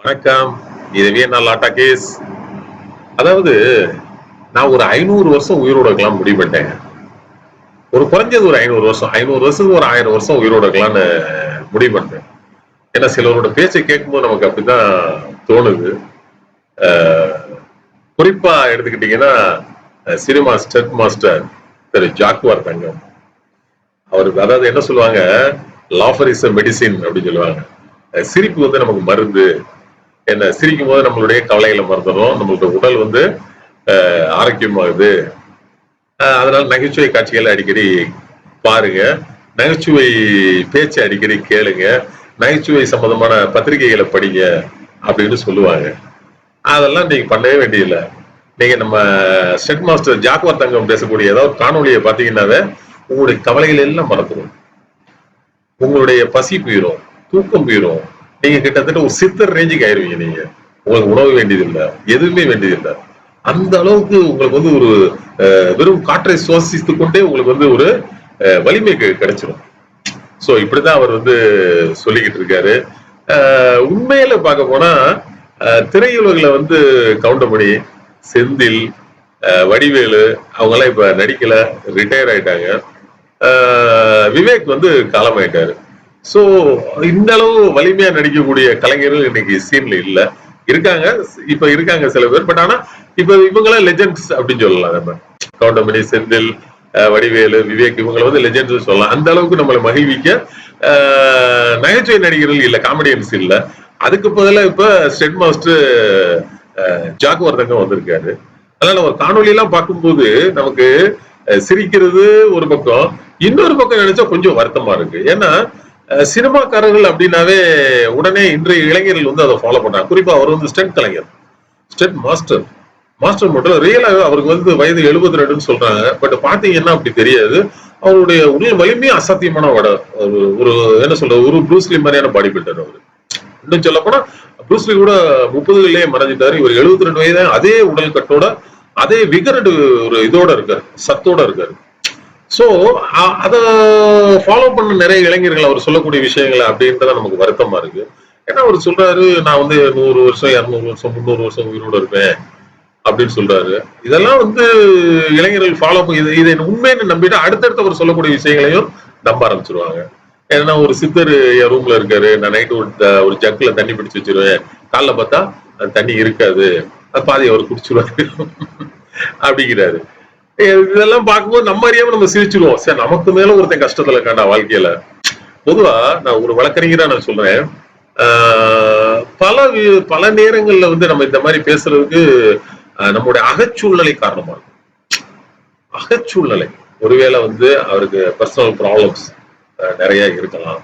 வணக்கம். இது Vienna லாட்டா case. அதாவது நான் ஒரு 500 வருஷம் உயிரோட இருக்கலாம் முடிவு பண்ணிட்டேங்க. ஒரு குறைஞ்சது ஒரு 500 வருஷம். 500 வருஷத்துக்கு ஒரு 1000 வருஷம் உயிரோட இருக்கலாம்னு முடிவு பண்ணிட்டேன். ஏன்னா சிலரோட பேச்சை கேட்கும்போது நமக்கு அப்படிதான் தோணுது. அ குறிப்பா எடுத்துக்கிட்டீங்கன்னா, சினிமா ஸ்டண்ட் மாஸ்டர் திரு ஜாக்குவார் தங்கம். அவருக்கு அதாவது என்ன சொல்லுவாங்க, லாஃபர் இஸ் எ மெடிசின் அப்படின்னு சொல்லுவாங்க. சிரிப்பு வந்து நமக்கு மருந்து. என்ன சிரிக்கும் போது நம்மளுடைய கவலைகளை மறந்துடும். நம்மளுடைய உடல் வந்து ஆரோக்கியமாகுது. அதனால நகைச்சுவை காட்சிகளை அடிக்கடி பாருங்க. நகைச்சுவை பேச்சை அடிக்கடி கேளுங்க. நகைச்சுவை சம்பந்தமான பத்திரிகைகளை படிங்க அப்படின்னு சொல்லுவாங்க. அதெல்லாம் நீங்க பண்ணவே வேண்டியதில்லை. நீங்க நம்ம ஸ்டெட் மாஸ்டர் ஜாக்குவார் தங்கம் பேசக்கூடிய ஏதாவது காணொலியை பார்த்தீங்கன்னாவே உங்களுடைய கவலைகள் எல்லாம் மறந்துடும். உங்களுடைய பசி போயிடும், தூக்கம் போயிடும். நீங்க கிட்டத்தட்ட ஒரு சித்தர் ரேஞ்சுக்கு ஆயிருவீங்க. நீங்க உங்களுக்கு உணவு வேண்டியதில்லை, எதுவுமே வேண்டியதில்லை. அந்த அளவுக்கு உங்களுக்கு வந்து ஒரு வெறும் காற்றை சுவாசித்து கொண்டே உங்களுக்கு வந்து ஒரு வலிமை கிடைச்சிடும். சோ இப்படிதான் அவர் வந்து சொல்லிக்கிட்டு இருக்காரு. உண்மையில பார்க்க போனா திரையுலகில் வந்து கவுண்டமணி, செந்தில், வடிவேலு அவங்க எல்லாம் இப்ப நடிக்கல, ரிட்டையர் ஆயிட்டாங்க. விவேக் வந்து காலமாயிட்டாரு. சோ இந்த அளவு வலிமையா நடிக்கக்கூடிய கலைஞர்கள் இன்னைக்கு சீன்ல இல்ல. இருக்காங்க, இப்ப இருக்காங்க சில பேர். பட் ஆனா இப்ப இவங்கெல்லாம் லெஜெண்ட்ஸ் அப்படின்னு சொல்லலாம். நம்ம கவுண்டமணி, செந்தில், வடிவேலு, விவேக் இவங்களை வந்து லெஜெண்ட்ஸ் சொல்லலாம். அந்த அளவுக்கு நம்மளை மகிழ்விக்க நகைச்சுவை நடிகர்கள் இல்ல, காமெடியன்ஸ் இல்ல. அதுக்கு பதிலாக இப்ப ஸ்டெட் மாஸ்டர் ஜாக்குவார் தங்கம் வந்திருக்காரு. அதனால நம்ம காணொலி எல்லாம் பார்க்கும்போது நமக்கு சிரிக்கிறது ஒரு பக்கம், இன்னொரு பக்கம் நினைச்சா கொஞ்சம் வருத்தமா இருக்கு. ஏன்னா சினிமாக்காரர்கள் அப்படின்னாவே உடனே இன்றைய இளைஞர்கள் வந்து அதை ஃபாலோ பண்றாங்க. குறிப்பா அவர் வந்து ஸ்டென்ட் கலைஞர், ஸ்டென்ட் மாஸ்டர். மாஸ்டர் மட்டும் ரியலாக அவருக்கு வந்து வயது 72 சொல்றாங்க. பட் பாத்தீங்கன்னா அப்படி தெரியாது. அவருடைய உடல் வலிமையும் அசாத்தியமான ஒரு என்ன சொல்றது, ஒரு ப்ரூஸ்லி மாதிரியான பாடி பில்டர் அவரு. இன்னும் சொல்ல போனா ப்ரூஸ்லி கூட 30களிலேயே மறைஞ்சிட்டாரு. இவர் 72 வயது, அதே உடல் கட்டோட, அதே விகரடு ஒரு இதோட இருக்காரு, சத்தோட இருக்காரு. சோ அத ஃபாலோ பண்ண நிறைய இளைஞர்கள் அவர் சொல்லக்கூடிய விஷயங்கள் அப்படின்றத நமக்கு வருத்தமா இருக்கு. ஏன்னா அவர் சொல்றாரு, நான் வந்து 100 வருஷம், 200 வருஷம், 300 வருஷம் உயிரோட இருப்பேன் அப்படின்னு சொல்றாரு. இதெல்லாம் வந்து இளைஞர்கள் ஃபாலோ இதை உண்மைன்னு நம்பிட்டு அடுத்தடுத்து அவர் சொல்லக்கூடிய விஷயங்களையும் நம்ப ஆரம்பிச்சிருவாங்க. ஏன்னா ஒரு சித்தர் என் ரூம்ல இருக்காரு, நான் நைட்டு ஒரு ஜக்குல தண்ணி பிடிச்சு வச்சிருவேன், காலைல பார்த்தா தண்ணி இருக்காது, பாதி அவர் குடிச்சிருவாரு அப்படிங்கிறாரு. இதெல்லாம் பார்க்கும்போது நம்ம அறியாம நம்ம சிரிச்சிருவோம். சரி, நமக்கு மேல ஒருத்தன் கஷ்டத்துல இருக்காண்டா வாழ்க்கையில. பொதுவா நான் ஒரு வழக்கறிஞரா நான் சொல்றேன், பல பல நேரங்கள்ல வந்து நம்ம இந்த மாதிரி பேசுறதுக்கு நம்மளுடைய அகச்சூழ்நிலை காரணமா இருக்கும். அகச்சூழ்நிலை ஒருவேளை வந்து அவருக்கு பர்சனல் ப்ராப்ளம்ஸ் நிறைய இருக்கலாம்.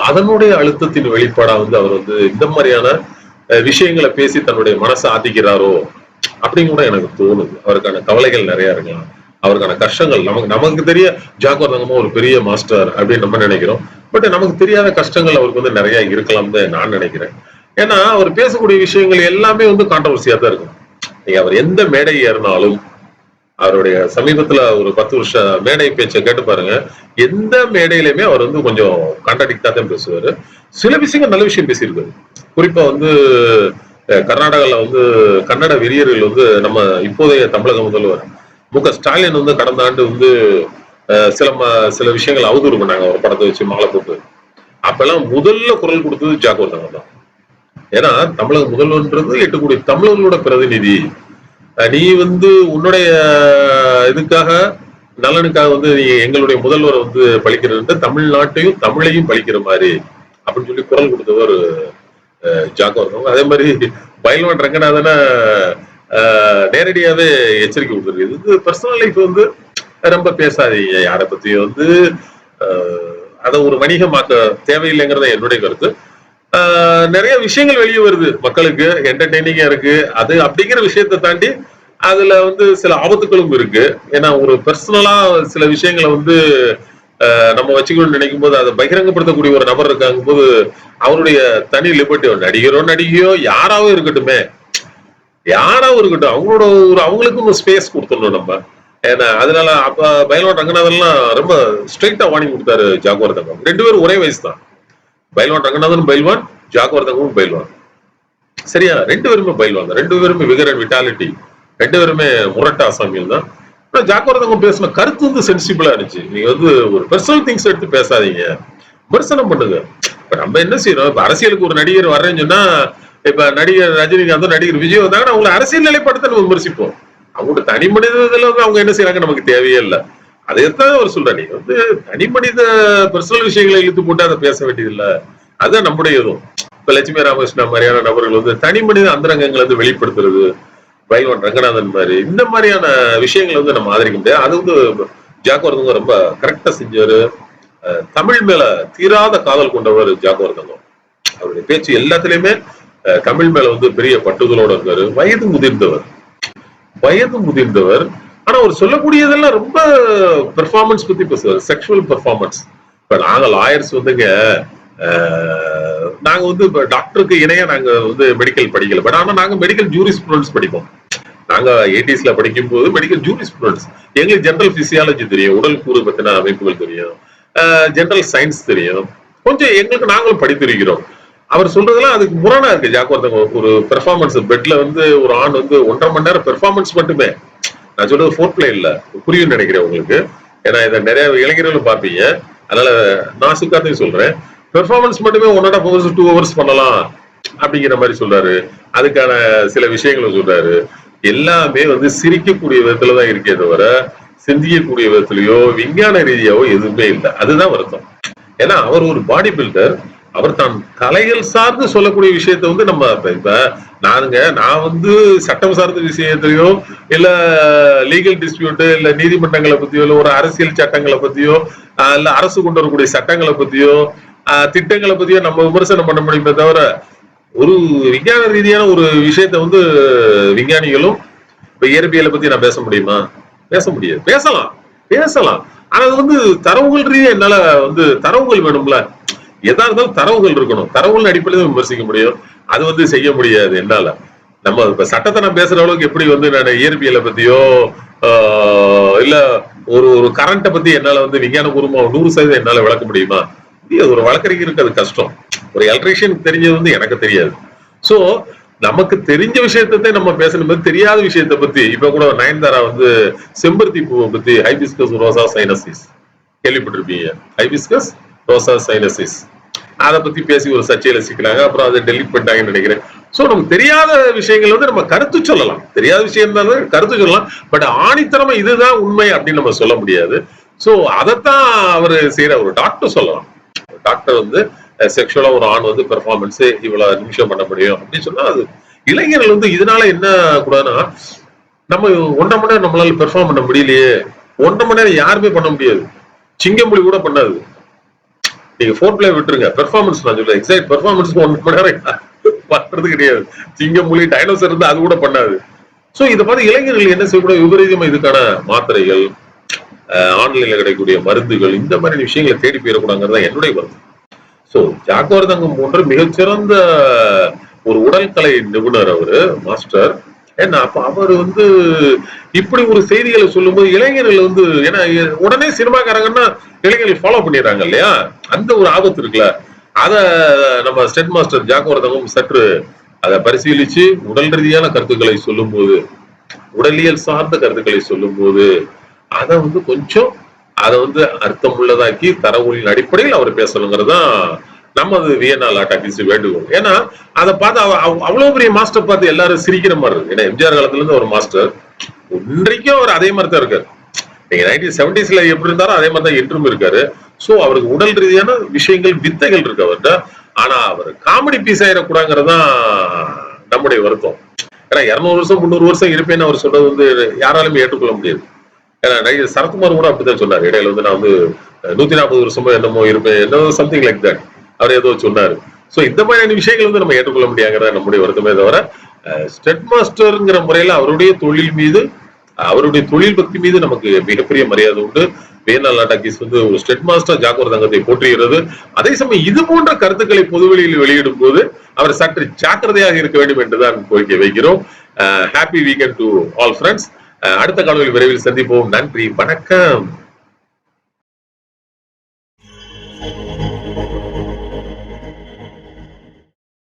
அதனுடைய அழுத்தத்தின் வெளிப்பாடா வந்து அவர் வந்து இந்த மாதிரியான விஷயங்களை பேசி தன்னுடைய மனசை ஆத்திக்கிறாரோ அப்படின்னு கூட எனக்கு தோணுது. அவருக்கான கவலைகள் நிறைய இருக்கலாம், அவருக்கான கஷ்டங்கள் நமக்கு தெரிய ஜாக்குவார் தங்கமும் ஒரு பெரிய மாஸ்டர் அப்படின்னு நம்ம நினைக்கிறோம். பட் நமக்கு தெரியாத கஷ்டங்கள் அவருக்கு வந்து நிறைய இருக்கலாம்னு நான் நினைக்கிறேன். ஏன்னா அவர் பேசக்கூடிய விஷயங்கள் எல்லாமே வந்து கான்ட்ரவர்சியா தான் இருக்கும். நீங்க அவர் எந்த மேடை ஏறினாலும், அவருடைய சமீபத்துல ஒரு 10 வருஷ மேடை பேச்சை கேட்டு பாருங்க, எந்த மேடையிலுமே அவர் வந்து கொஞ்சம் கான்ட்ராடிக்டா தான் பேசுவாரு. சில விஷயங்கள் நல்ல விஷயம் பேசியிருக்காரு. குறிப்பா வந்து கர்நாடகால வந்து கன்னட வெறியர்கள் வந்து நம்ம இப்போதைய தமிழக முதல்வர் மு.க.ஸ்டாலின் வந்து கடந்த ஆண்டு வந்து சில விஷயங்கள் அவதூறு பண்ணாங்க. ஒரு படத்தை வச்சு மாலை போட்டு. அப்பெல்லாம் முதல்ல குரல் கொடுத்தது ஜாக்குவார் தங்கம் தான். ஏன்னா தமிழக முதல்வர்ன்றது 8 கோடி தமிழர்களோட பிரதிநிதி. நீ வந்து உன்னுடைய இதுக்காக, நலனுக்காக வந்து நீ எங்களுடைய முதல்வரை வந்து பழிக்கிறது, தமிழ்நாட்டையும் தமிழையும் பழிக்கிற மாதிரி அப்படின்னு சொல்லி குரல் கொடுத்தவர் ஜாக்குவார் தங்கம். அதே மாதிரி பயில்வான் ரங்கநாதனை நேரடியாவே எச்சரிக்கை கொடுத்துருக்கு. இது பர்சனல் லைஃப் வந்து ரொம்ப பேசாதீங்க, யாரை பத்தி வந்து அதை ஒரு வணிகமாக்க தேவையில்லைங்கிறத என்னுடைய கருத்து. நிறைய விஷயங்கள் வெளியே வருது, மக்களுக்கு என்டர்டெய்னிங்கா இருக்கு. அது அப்படிங்கிற விஷயத்தை தாண்டி அதுல வந்து சில ஆபத்துகளும் இருக்கு. ஏன்னா ஒரு பர்சனலா சில விஷயங்களை வந்து நம்ம வச்சுக்கணும்னு நினைக்கும் போது அதை பகிரங்கப்படுத்தக்கூடிய ஒரு நபர் இருக்காங்க போது அவருடைய தனி லிபர்ட்டி, நடிகரோ நடிகையோ யாராவும் இருக்கட்டுமே, யாராவும் இருக்கட்டும், அவங்களோட அவங்களுக்கும் ஒரு ஸ்பேஸ் கொடுத்துடணும் நம்ம. ஏன்னா அதனால அப்ப பயில்வான் ரங்கநாதன்லாம் ரொம்ப ஸ்ட்ரெயிட்டா வார்னிங் கொடுத்தாரு ஜாக்குவார் தங்கம். 2 பேரும் ஒரே வயசு தான். பயில்வான் ரங்கநாதன் பயில்வான், ஜாக்குவார் தங்கமும் பயில்வான். சரியா? 2 பேருமே பயில்வாங்க, 2 பேருமே விகர் அண்ட் விட்டாலிட்டி, 2 பேருமே முரட்டு ஆசாமிகள் தான். ஆனா ஜாக்கவர்தங்க பேசின கருத்து வந்து சென்சிபிளா இருந்துச்சு. நீங்க வந்து ஒரு பர்சனல் திங்ஸ் எடுத்து பேசாதீங்க, விமர்சனம் பண்ணுங்க. இப்ப நம்ம என்ன செய்யறோம், இப்ப அரசியலுக்கு ஒரு நடிகர் வர்றேன்னு சொன்னா, இப்ப நடிகர் ரஜினிகாந்த், நடிகர் விஜய் வந்தாங்கன்னா அவங்களை அரசியல் நிலைப்பாட்டத்தை நம்ம விமர்சிப்போம். அவங்களோட தனி மனிதத்துல வந்து அவங்க என்ன செய்யறாங்க நமக்கு தேவையே இல்லை. அதைத்தான் அவர் சொல்றாரு, நீங்க வந்து தனி மனித பர்சனல் விஷயங்களை இழுத்து போட்டு அதை பேச வேண்டியதில்லை. அதுதான் நம்முடைய இதுவும். இப்ப லட்சுமி ராமகிருஷ்ணன் மாதிரியான நபர்கள் வந்து தனி மனித அந்தரங்கங்களை வந்து வெளிப்படுத்துறது, பைல்வான் ரங்கநாதன் மாதிரி இந்த மாதிரியான விஷயங்களை வந்து நம்ம ஆதரிக்க முடியாது. அது வந்து ஜாக்கவர்தங்க ரொம்ப கரெக்டா செஞ்சாரு. தமிழ் மேல தீராத காதல் கொண்டவர் ஜாக்கவர்தங்கம். அவருடைய பேச்சு எல்லாத்திலயுமே தமிழ் மேல வந்து பெரிய பட்டுதலோட இருக்காரு. வயது முதிர்ந்தவர். ஆனா அவர் சொல்லக்கூடியதெல்லாம் ரொம்ப பெர்ஃபார்மன்ஸ் பத்தி பேசுவார், செக்ஷுவல் பெர்ஃபார்மன்ஸ். இப்ப நாங்க லாயர்ஸ் வந்துங்க, நாங்க வந்து இப்ப டாக்டருக்கு இணையா நாங்க வந்து மெடிக்கல் படிக்கல, பட் ஆனா நாங்க மெடிக்கல் ஜூரிஸ்ப்ரூடன்ஸ் படிப்போம். நாங்க 80s படிக்கும் போது மெடிக்கல் ஜூரிஸ்ப்ரூடன்ஸ், எங்களுக்கு ஜெனரல் பிசியாலஜி தெரியும், உடல் கூறு பத்தின அமைப்புகள் தெரியும், ஜெனரல் சயின்ஸ் தெரியும், கொஞ்சம் எங்களுக்கு நாங்களும் படித்திருக்கிறோம். அவர் சொல்றதெல்லாம் அதுக்கு முரணா இருக்கு. ஜாக்கவர்தங்க ஒரு பெர்ஃபார்மன்ஸ் பெட்ல வந்து ஒரு ஆண் வந்து 1.5 மணி நேரம் பெர்ஃபார்மன்ஸ் மட்டுமே, நான் சொல்றது ஃபோர்த் பிளே இல்ல, புரியும் நினைக்கிறேன் உங்களுக்கு, ஏன்னா இதை நிறைய இளைஞர்களும் பார்ப்பீங்க, அதனால நான் சுக்காத்தையும் சொல்றேன். பெர்ஃபார்மன்ஸ் மட்டுமே 1.5 hours 2 hours பண்ணலாம் அப்படிங்கிற மாதிரி சொல்றாரு. அதுக்கான சில விஷயங்களை சொல்றாரு. எல்லாமே வந்து சிரிக்கக்கூடிய விதத்துலதான் இருக்கே தவிர சிந்திக்கக்கூடிய விதத்திலயோ விஞ்ஞான ரீதியாவோ எதுவுமே இல்லை. அதுதான் வருத்தம். ஏன்னா அவர் ஒரு பாடி பில்டர், அவர் தான் கலைகள் சார்ந்து சொல்லக்கூடிய விஷயத்த வந்து நம்ம இப்ப நான் வந்து சட்டம் சார்ந்த விஷயத்திலயோ இல்ல லீகல் டிஸ்பியூட் இல்ல நீதிமன்றங்களை பத்தியோ இல்ல ஒரு அரசியல் சட்டங்களை பத்தியோ இல்ல அரசு கொண்டு வரக்கூடிய சட்டங்களை பத்தியோ திட்டங்களை பத்தியோ நம்ம விமர்சனம் பண்ண முடியுமே தவிர ஒரு விஞ்ஞான ரீதியான ஒரு விஷயத்த வந்து விஞ்ஞானிகளும் இப்ப இயற்பியலை பத்தி நான் பேச முடியுமா? பேச முடியாது. பேசலாம் ஆனா அது வந்து தரவுகள் ரீதியா என்னால வந்து தரவுகள் வேணும்ல, எதா இருந்தாலும் தரவுகள் இருக்கணும், தரவுகள் அடிப்படையில் விமர்சிக்க முடியும். அது வந்து செய்ய முடியாது என்னால. நம்ம இப்ப சட்டத்தை நான் பேசுற அளவுக்கு எப்படி வந்து நான் இயற்பியலை பத்தியோ இல்ல ஒரு கரண்ட்டை பத்தி என்னால வந்து விஞ்ஞான பூர்வமா 100% என்னால விளக்க முடியுமா? ஒரு வழக்கறிஞருக்கு அது கஷ்டம். ஒரு எலக்ட்ரீஷியன் தெரிஞ்சது வந்து எனக்கு தெரியாது. சோ நமக்கு தெரிஞ்ச விஷயத்தை நம்ம பேசணும், தெரியாத விஷயத்தை பத்தி. இப்ப கூட நயன்தாரா வந்து செம்பருத்தி பூவை பத்தி ஹைபிஸ்கஸ் ரோசா சைனசிஸ் கேள்விப்பட்டிருப்பீங்க, ஹைபிஸ்கஸ் ரோசா சைனசிஸ், அதை பத்தி பேசி ஒரு சர்ச்சையில சிக்கிறாங்க, அப்புறம் அதை டெலிட் பண்ணிட்டாங்கன்னு நினைக்கிறேன். சோ நமக்கு தெரியாத விஷயங்கள் வந்து நம்ம கருத்து சொல்லலாம், தெரியாத விஷயம் இருந்தாலும் கருத்து சொல்லலாம், பட் ஆணித்தரமா இதுதான் உண்மை அப்படின்னு நம்ம சொல்ல முடியாது. சோ அதைத்தான் அவரு செய்யற ஒரு டாக்டர் சொல்லலாம். டாக்டர் வந்து செக்ஷுவலா ஒரு ஆண் வந்து பெர்ஃபார்மன்ஸ் இவ்வளவு நிமிஷம் பண்ண முடியும் அப்படின்னு சொன்னா, அது இளைஞர்கள் வந்து இதனால என்ன கூடாதுன்னா, நம்ம 1.5 மணி நேரம் நம்மளால பெர்ஃபார்ம் பண்ண முடியலையே, 1.5 மணி நேரம் யாருமே பண்ண முடியாது, சிங்கமொழி கூட பண்ணாது. நீங்க ஃபோர்த் பிளே விட்டுருங்க, பெர்ஃபார்மன்ஸ் நான் சொல்றேன், எக்ஸாக்ட் பெர்ஃபார்மன்ஸ் 1 மணி நேரம் பண்றது கிடையாது. சிங்கமொழி டைனோசர் இருந்து அது கூட பண்ணாது. சோ இதை பார்த்து இளைஞர்கள் என்ன செய்யக்கூடாது, விபரீதமா இதுக்கான மாத்திரைகள், ஆன்லைன்ல கிடைக்கக்கூடிய மருந்துகள், இந்த மாதிரி விஷயங்களை தேடி போயிடக்கூடாதுங்கிறதா என்னுடைய கருத்து. சோ ஜாக்கவர்தங்கம் போன்ற மிகச்சிறந்த ஒரு உடல்கலை நிபுணர் அவரு, மாஸ்டர். ஏன்னா அப்ப அவர் வந்து இப்படி ஒரு செய்திகளை சொல்லும்போது இளைஞர்கள் வந்து, ஏன்னா உடனே சினிமாக்காரங்கன்னா இளைஞர்கள் ஃபாலோ பண்ணிடுறாங்க இல்லையா, அந்த ஒரு ஆபத்து இருக்குல்ல. அத நம்ம ஸ்டெட் மாஸ்டர் ஜாக்கவர்தங்கம் சற்று அதை பரிசீலிச்சு உடல் ரீதியான கருத்துக்களை சொல்லும் போது, உடலியல் சார்ந்த கருத்துக்களை சொல்லும் போது அதை வந்து கொஞ்சம் அதை வந்து அர்த்தம் உள்ளதாக்கி தரவுகளின் அடிப்படையில் அவர் பேசணுங்கிறதுதான் நமது வியன்னா லா டாக்கீஸ் வேண்டுகோள். ஏன்னா அதை பார்த்து அவ்வளவு பெரிய மாஸ்டர் பார்த்து எல்லாரும் சிரிக்கிற மாதிரி இருக்கு. ஏன்னா எம்ஜிஆர் காலத்துல இருந்து ஒரு மாஸ்டர், இன்றைக்கும் அவர் அதே மாதிரி தான் இருக்காரு. நீங்க 1970s எப்படி இருந்தாரோ அதே மாதிரி தான் என்றும் இருக்காரு. சோ அவருக்கு உடல் ரீதியான விஷயங்கள், வித்தைகள் இருக்கு அவர்கிட்ட. ஆனா அவர் காமெடி பீஸ் ஆயிடக்கூடாதுங்கிறதான் நம்முடைய வருத்தம். ஏன்னா 200 வருஷம் 300 வருஷம் இருப்பேன்னு அவர் சொல்றது வந்து யாராலுமே ஏற்றுக்கொள்ள முடியாது. ஏன்னா சரத்குமார் கூட அப்படித்தான் சொன்னாரு. இடையில வந்து நான் வந்து 140 வருஷமோ என்னமோ இருப்பேன், என்னோ சம்திங் லைக் தட் அவர் ஏதோ சொன்னாரு. சோ இந்த மாதிரியான விஷயங்கள் வந்து நம்ம ஏற்றுக்கொள்ள முடியாங்கிறத நம்முடைய வருத்தமே தவிர, ஸ்டெட் மாஸ்டர்ங்கிற முறையில அவருடைய தொழில் மீது, அவருடைய தொழில் பக்தி மீது நமக்கு மிகப்பெரிய மரியாதை உண்டு. வியன்னா லா டாக்கீஸ் வந்து ஒரு ஸ்டெட் மாஸ்டர் ஜாக்கவர்தங்கத்தை போற்றுகிறது. அதே சமயம் இது போன்ற கருத்துக்களை பொதுவெளியில் வெளியிடும் போது அவர் சற்று ஜாக்கிரதையாக இருக்க வேண்டும் என்றுதான் கோரிக்கை வைக்கிறோம். Happy weekend to all friends. அடுத்த காணொலி விரைவில் சந்திப்போம். நன்றி, வணக்கம்.